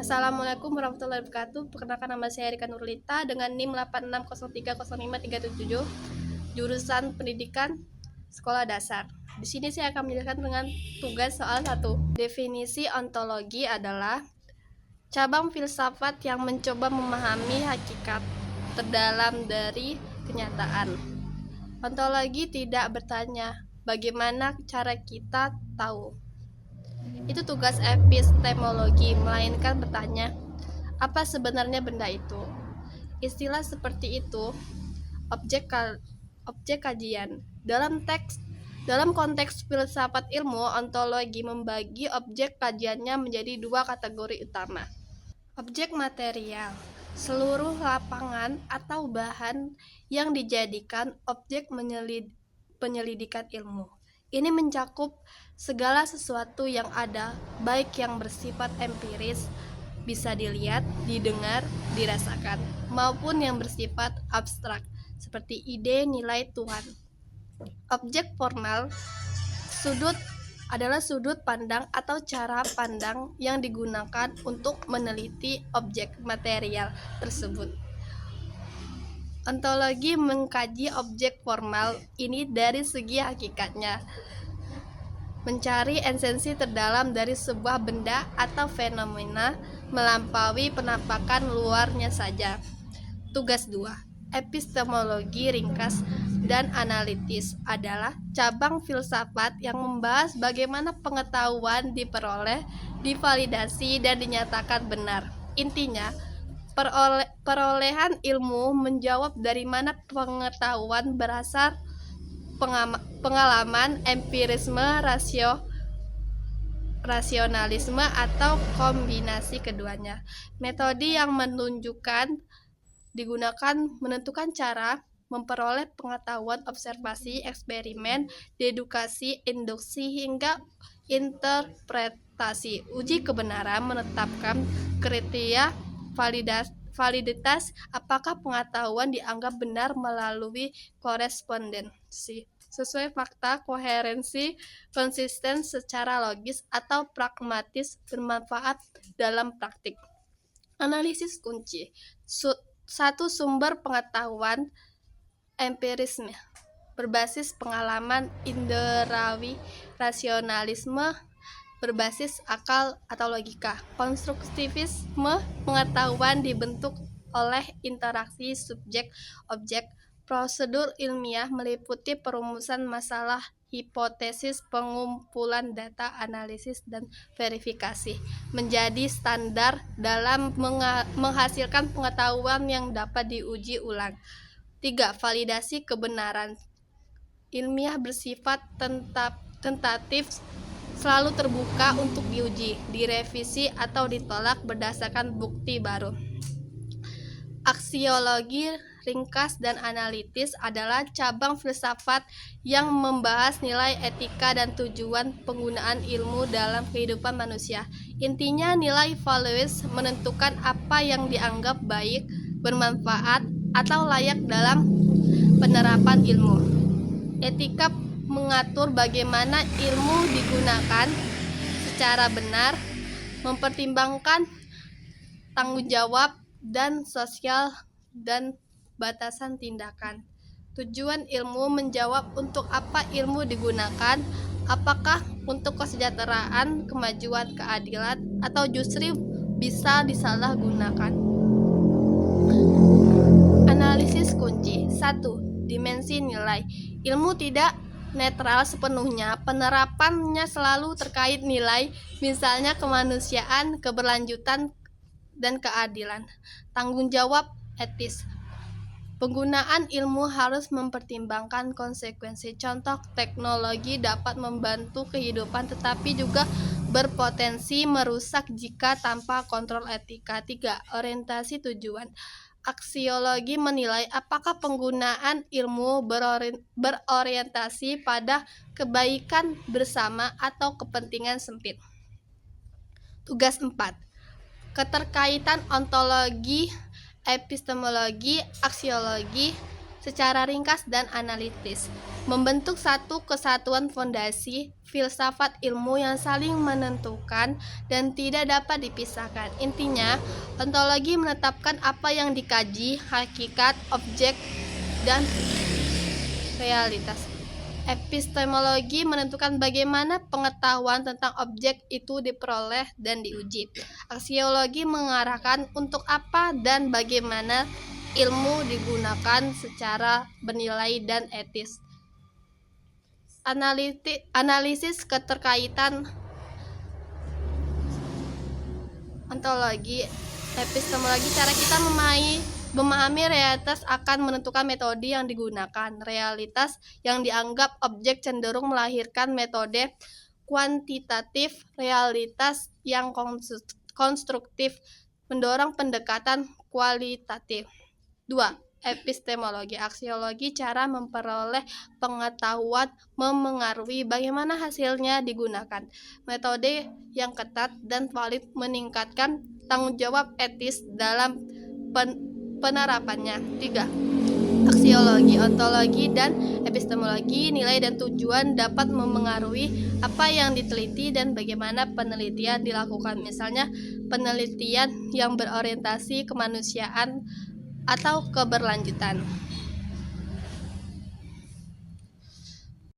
Assalamualaikum warahmatullahi wabarakatuh. Perkenalkan, nama saya Rika Nurlita dengan NIM 86030537, jurusan Pendidikan Sekolah Dasar. Di sini saya akan menjelaskan dengan tugas soal 1. Definisi ontologi adalah cabang filsafat yang mencoba memahami hakikat terdalam dari kenyataan. Ontologi tidak bertanya bagaimana cara kita tahu. Itu tugas epistemologi, melainkan bertanya, apa sebenarnya benda itu? Istilah seperti itu objek kajian. Dalam konteks filsafat ilmu, ontologi membagi objek kajiannya menjadi dua kategori utama. Objek material, seluruh lapangan atau bahan yang dijadikan objek penyelidikan ilmu. Ini mencakup segala sesuatu yang ada, baik yang bersifat empiris, bisa dilihat, didengar, dirasakan, maupun yang bersifat abstrak, seperti ide, nilai, Tuhan. Objek formal adalah sudut pandang atau cara pandang yang digunakan untuk meneliti objek material tersebut. Ontologi mengkaji objek formal ini dari segi hakikatnya, mencari esensi terdalam dari sebuah benda atau fenomena melampaui penampakan luarnya saja. Tugas 2. Epistemologi ringkas dan analitis adalah cabang filsafat yang membahas bagaimana pengetahuan diperoleh, divalidasi, dan dinyatakan benar. Intinya, perolehan ilmu menjawab dari mana pengetahuan berasal, pengalaman, empirisme, rasionalisme, atau kombinasi keduanya. Metode yang digunakan menentukan cara memperoleh pengetahuan, observasi, eksperimen, dedukasi, induksi, hingga interpretasi. Uji kebenaran menetapkan kriteria validitas apakah pengetahuan dianggap benar melalui korespondensi sesuai fakta, koherensi, konsisten secara logis, atau pragmatis bermanfaat dalam praktik. Analisis kunci. 1. Sumber pengetahuan empirisme berbasis pengalaman indrawi, rasionalisme berbasis akal atau logika. Konstruktivisme, pengetahuan dibentuk oleh interaksi subjek-objek. Prosedur ilmiah meliputi perumusan masalah, hipotesis, pengumpulan data, analisis, dan verifikasi. Menjadi standar dalam menghasilkan pengetahuan yang dapat diuji ulang. 3. Validasi kebenaran ilmiah bersifat tentatif, selalu terbuka untuk diuji, direvisi, atau ditolak berdasarkan bukti baru. Aksiologi ringkas dan analitis adalah cabang filsafat yang membahas nilai etika dan tujuan penggunaan ilmu dalam kehidupan manusia. Intinya, nilai values menentukan apa yang dianggap baik, bermanfaat, atau layak dalam penerapan ilmu. Etika mengatur bagaimana ilmu digunakan secara benar, mempertimbangkan tanggung jawab dan sosial dan batasan tindakan. Tujuan ilmu menjawab untuk apa ilmu digunakan, apakah untuk kesejahteraan, kemajuan, keadilan, atau justru bisa disalahgunakan. Analisis kunci. 1. Dimensi nilai. Ilmu tidak netral sepenuhnya. Penerapannya selalu terkait nilai, misalnya kemanusiaan, keberlanjutan, dan keadilan. Tanggung jawab etis. Penggunaan ilmu harus mempertimbangkan konsekuensi. Contoh, teknologi dapat membantu kehidupan tetapi juga berpotensi merusak jika tanpa kontrol etika. 3. Orientasi tujuan. Aksiologi menilai apakah penggunaan ilmu berorientasi pada kebaikan bersama atau kepentingan sempit. Tugas 4. Keterkaitan ontologi, epistemologi, aksiologi. secara ringkas dan analitis, membentuk satu kesatuan fondasi filsafat ilmu yang saling menentukan dan tidak dapat dipisahkan. Intinya, ontologi menetapkan apa yang dikaji, hakikat, objek, dan realitas. Epistemologi menentukan bagaimana pengetahuan tentang objek itu diperoleh dan diuji. Aksiologi mengarahkan untuk apa dan bagaimana ilmu digunakan secara bernilai dan etis. Analisis keterkaitan ontologi, epistemologi, cara kita memahami realitas akan menentukan metode yang digunakan. Realitas yang dianggap objek cenderung melahirkan metode kuantitatif, realitas yang konstruktif mendorong pendekatan kualitatif. 2. Epistemologi, aksiologi, cara memperoleh pengetahuan memengaruhi bagaimana hasilnya digunakan. Metode yang ketat dan valid meningkatkan tanggung jawab etis dalam penerapannya. 3. Aksiologi, ontologi, dan epistemologi, nilai dan tujuan dapat memengaruhi apa yang diteliti dan bagaimana penelitian dilakukan. Misalnya, penelitian yang berorientasi kemanusiaan atau keberlanjutan.